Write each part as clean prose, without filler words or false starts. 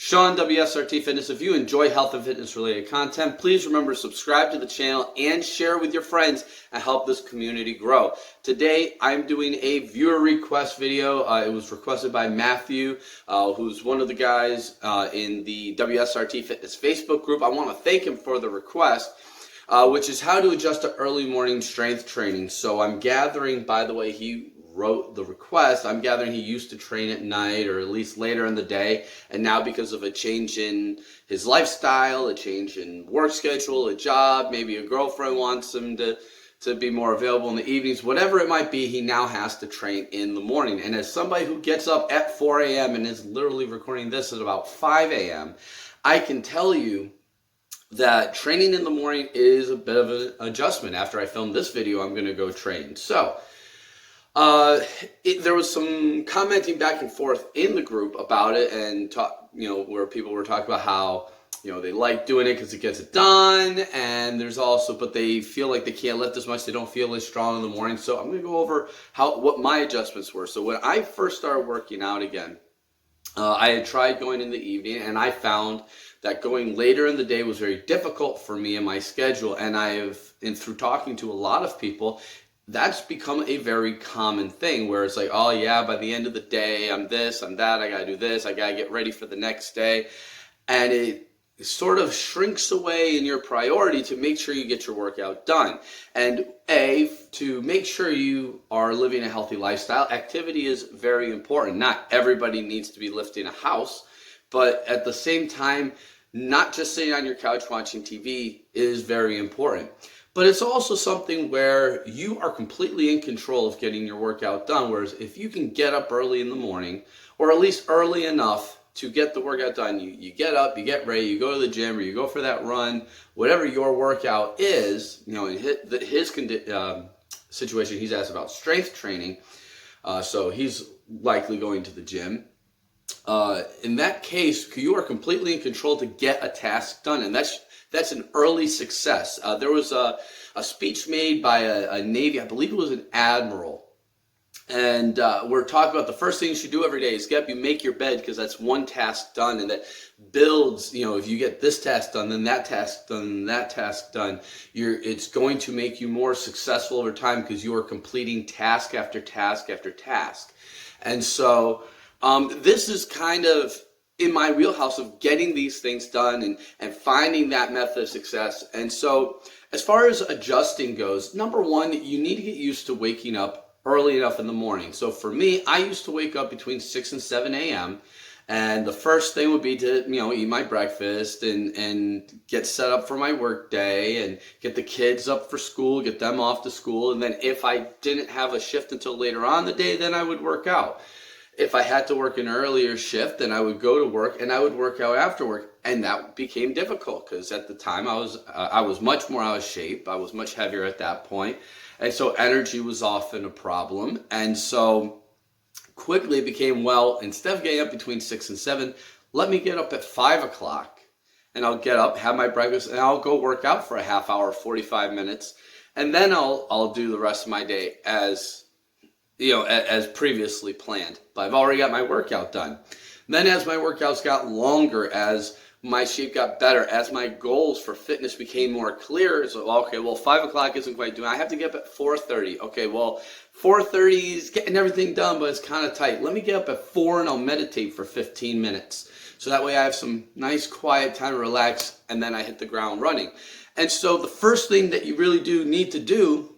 Sean, WSRT Fitness. If you enjoy health and fitness related content, please remember to subscribe to the channel and share with your friends and help this community grow. Today, I'm doing a viewer request video. It was requested by Matthew, who's one of the guys in the WSRT Fitness Facebook group. I want to thank him for the request, which is how to adjust to early morning strength training. So I'm gathering, by the way, he wrote the request, I'm gathering he used to train at night or at least later in the day, and now because of a change in his lifestyle, a change in work schedule, a job, maybe a girlfriend wants him to be more available in the evenings, whatever it might be, he now has to train in the morning. And as somebody who gets up at 4 a.m. and is literally recording this at about 5 a.m., I can tell you that training in the morning is a bit of an adjustment. After I film this video, I'm going to go train. So there was some commenting back and forth in the group about it, and where people were talking about how they like doing it because it gets it done, and there's also, but they feel like they can't lift as much, they don't feel as strong in the morning. So I'm going to go over what my adjustments were. So when I first started working out again, I had tried going in the evening, and I found that going later in the day was very difficult for me in my schedule. And through talking to a lot of people, that's become a very common thing where it's like, oh yeah, by the end of the day, I'm this, I'm that, I gotta do this, I gotta get ready for the next day. And it sort of shrinks away in your priority to make sure you get your workout done. And to make sure you are living a healthy lifestyle, activity is very important. Not everybody needs to be lifting a house, but at the same time, not just sitting on your couch watching TV is very important. But it's also something where you are completely in control of getting your workout done. Whereas if you can get up early in the morning, or at least early enough to get the workout done, you get up, you get ready, you go to the gym, or you go for that run, whatever your workout is. In his situation, he's asked about strength training, so he's likely going to the gym. In that case, you are completely in control to get a task done, and that's an early success. There was a speech made by a Navy, I believe it was an admiral, and we're talking about the first thing you should do every day is get up, you make your bed, because that's one task done, and that builds, if you get this task done, then that task done, then that task done, it's going to make you more successful over time because you are completing task after task after task. And so this is kind of in my wheelhouse of getting these things done and finding that method of success. And so as far as adjusting goes, number one, you need to get used to waking up early enough in the morning. So for me, I used to wake up between 6 and 7 a.m. And the first thing would be to, eat my breakfast and get set up for my work day and get the kids up for school, get them off to school. And then if I didn't have a shift until later on in the day, then I would work out. If I had to work an earlier shift, then I would go to work and I would work out after work. And that became difficult because at the time I was much more out of shape. I was much heavier at that point. And so energy was often a problem. And so quickly it became, well, instead of getting up between 6 and 7, let me get up at 5 o'clock. And I'll get up, have my breakfast, and I'll go work out for a half hour, 45 minutes. And then I'll do the rest of my day as previously planned. But I've already got my workout done. Then as my workouts got longer, as my shape got better, as my goals for fitness became more clear, so okay, well, 5 o'clock isn't quite doing. I have to get up at 4:30. Okay, well, 4:30 is getting everything done, but it's kind of tight. Let me get up at 4 and I'll meditate for 15 minutes. So that way I have some nice quiet time to relax, and then I hit the ground running. And so the first thing that you really do need to do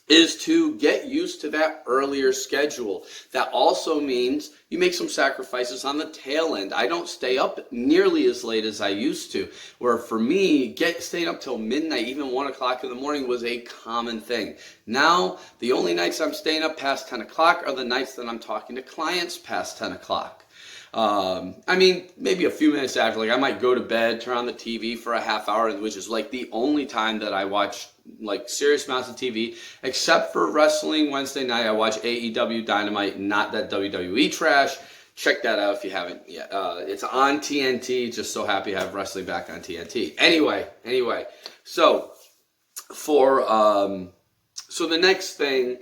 is to get used to that earlier schedule. That also means you make some sacrifices on the tail end. I don't stay up nearly as late as I used to, where for me, staying up till midnight, even 1 o'clock in the morning was a common thing. Now, the only nights I'm staying up past 10 o'clock are the nights that I'm talking to clients past 10 o'clock. Maybe a few minutes after, like I might go to bed, turn on the TV for a half hour, which is like the only time that I watch like serious amounts of TV, except for wrestling Wednesday night. I watch AEW Dynamite, not that WWE trash. Check that out if you haven't yet. It's on TNT. Just so happy to have wrestling back on TNT. Anyway, so the next thing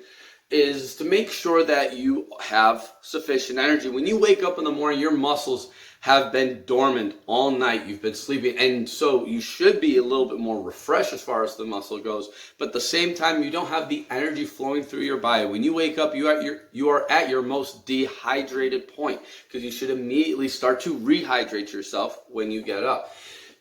is to make sure that you have sufficient energy. When you wake up in the morning, your muscles have been dormant all night. You've been sleeping, and so you should be a little bit more refreshed as far as the muscle goes. But at the same time, you don't have the energy flowing through your body. When you wake up, you are at your most dehydrated point, because you should immediately start to rehydrate yourself when you get up.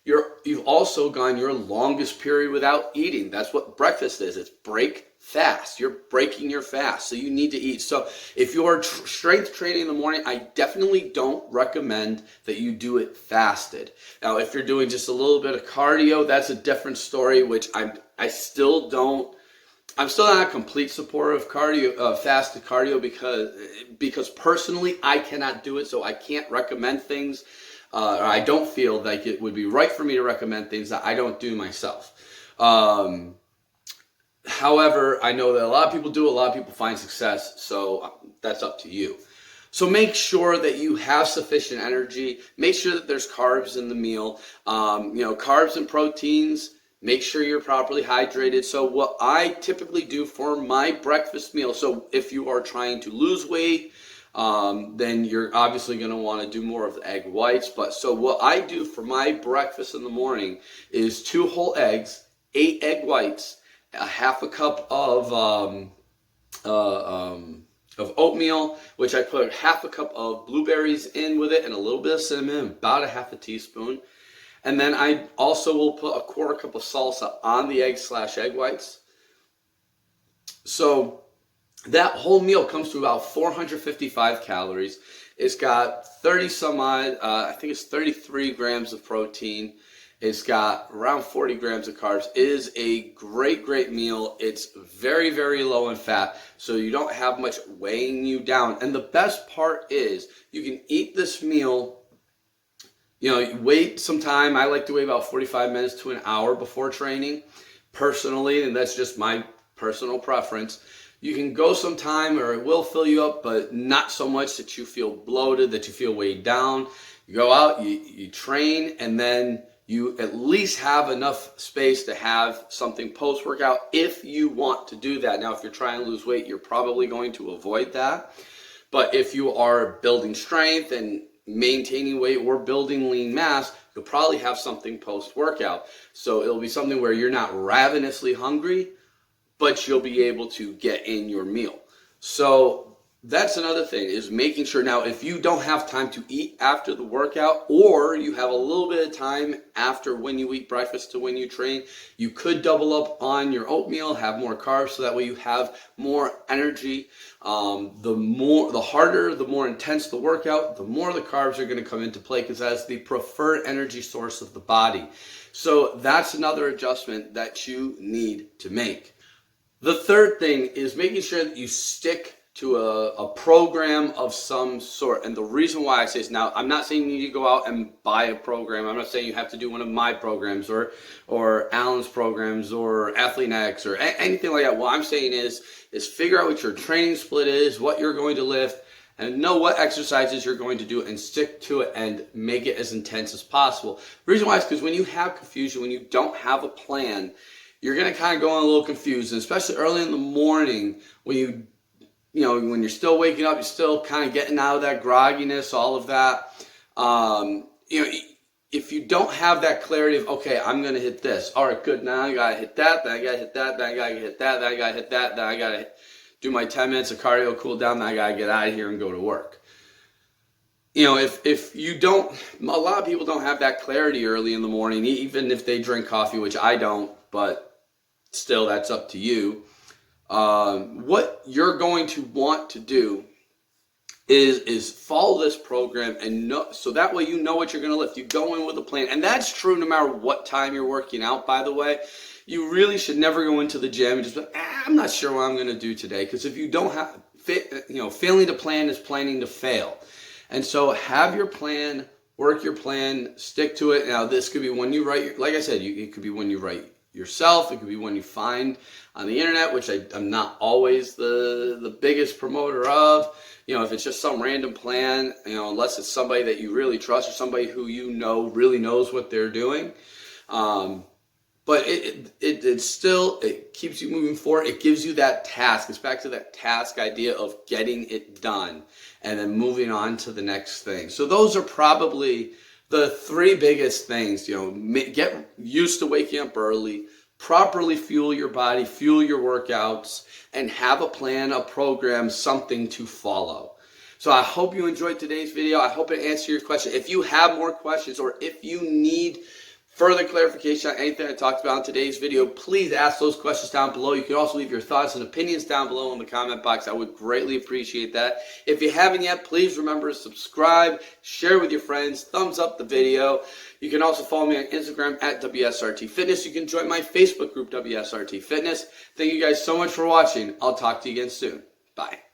You've also gone your longest period without eating. That's what breakfast is. It's break fast. You're breaking your fast, so you need to eat. So if you're strength training in the morning, I definitely don't recommend that you do it fasted. Now, if you're doing just a little bit of cardio, that's a different story, which I'm still not a complete supporter of cardio, fasted cardio, because personally I cannot do it, so I can't recommend things. Or I don't feel like it would be right for me to recommend things that I don't do myself. However, I know that a lot of people do, a lot of people find success, so that's up to you. So make sure that you have sufficient energy. Make sure that there's carbs in the meal. Carbs and proteins. Make sure you're properly hydrated. So what I typically do for my breakfast meal, so if you are trying to lose weight, then you're obviously going to want to do more of the egg whites. But so what I do for my breakfast in the morning is 2 whole eggs, 8 egg whites, a half a cup of oatmeal, which I put half a cup of blueberries in with it, and a little bit of cinnamon, about a half a teaspoon. And then I also will put a 1/4 cup of salsa on the egg whites. So that whole meal comes to about 455 calories. It's got 30 some odd, I think it's 33 grams of protein. It's got around 40 grams of carbs. It is a great, great meal. It's very, very low in fat, so you don't have much weighing you down. And the best part is you can eat this meal, you wait some time. I like to wait about 45 minutes to an hour before training, personally, and that's just my personal preference. You can go some time, or it will fill you up, but not so much that you feel bloated, that you feel weighed down. You go out, you train, and then you at least have enough space to have something post-workout if you want to do that. Now, if you're trying to lose weight, you're probably going to avoid that. But if you are building strength and maintaining weight or building lean mass, you'll probably have something post-workout. So it'll be something where you're not ravenously hungry, but you'll be able to get in your meal. So that's another thing, is making sure. Now, if you don't have time to eat after the workout, or you have a little bit of time after when you eat breakfast to when you train, you could double up on your oatmeal, have more carbs, so that way you have more energy. The harder, the more intense the workout, the more the carbs are going to come into play, because that's the preferred energy source of the body. So that's another adjustment that you need to make. The third thing is making sure that you stick to a program of some sort. And the reason why I say this, now, I'm not saying you need to go out and buy a program. I'm not saying you have to do one of my programs or Alan's programs or Athlete X or anything like that. What I'm saying is figure out what your training split is, what you're going to lift, and know what exercises you're going to do, and stick to it and make it as intense as possible. The reason why is because when you have confusion, when you don't have a plan, you're going to kind of go on a little confused, and especially early in the morning when when you're still waking up, you're still kind of getting out of that grogginess, all of that. If you don't have that clarity of, okay, I'm going to hit this. All right, good. Now I got to hit that. Then I got to hit that. Then I got to hit that. Then I got to hit that. Then I got to do my 10 minutes of cardio, cool down. Then I got to get out of here and go to work. If you don't, a lot of people don't have that clarity early in the morning, even if they drink coffee, which I don't, but still, that's up to you. What you're going to want to do is follow this program, and so that way you know what you're going to lift. You go in with a plan, and that's true no matter what time you're working out, by the way. You really should never go into the gym and just be, I'm not sure what I'm going to do today, because if you don't have, failing to plan is planning to fail. And so have your plan, work your plan, stick to it. Now, this could be when you write, like I said, it could be when you write yourself. It could be one you find on the internet, which I'm not always the biggest promoter of. If it's just some random plan, unless it's somebody that you really trust or somebody who really knows what they're doing. But but it still, it keeps you moving forward. It gives you that task. It's back to that task idea of getting it done and then moving on to the next thing. So those are probably the three biggest things. Get used to waking up early, properly fuel your body, fuel your workouts, and have a plan, a program, something to follow. So I hope you enjoyed today's video. I hope it answered your question. If you have more questions or if you need further clarification on anything I talked about in today's video, please ask those questions down below. You can also leave your thoughts and opinions down below in the comment box. I would greatly appreciate that. If you haven't yet, please remember to subscribe, share with your friends, thumbs up the video. You can also follow me on Instagram at WSRT Fitness. You can join my Facebook group, WSRT Fitness. Thank you guys so much for watching. I'll talk to you again soon. Bye.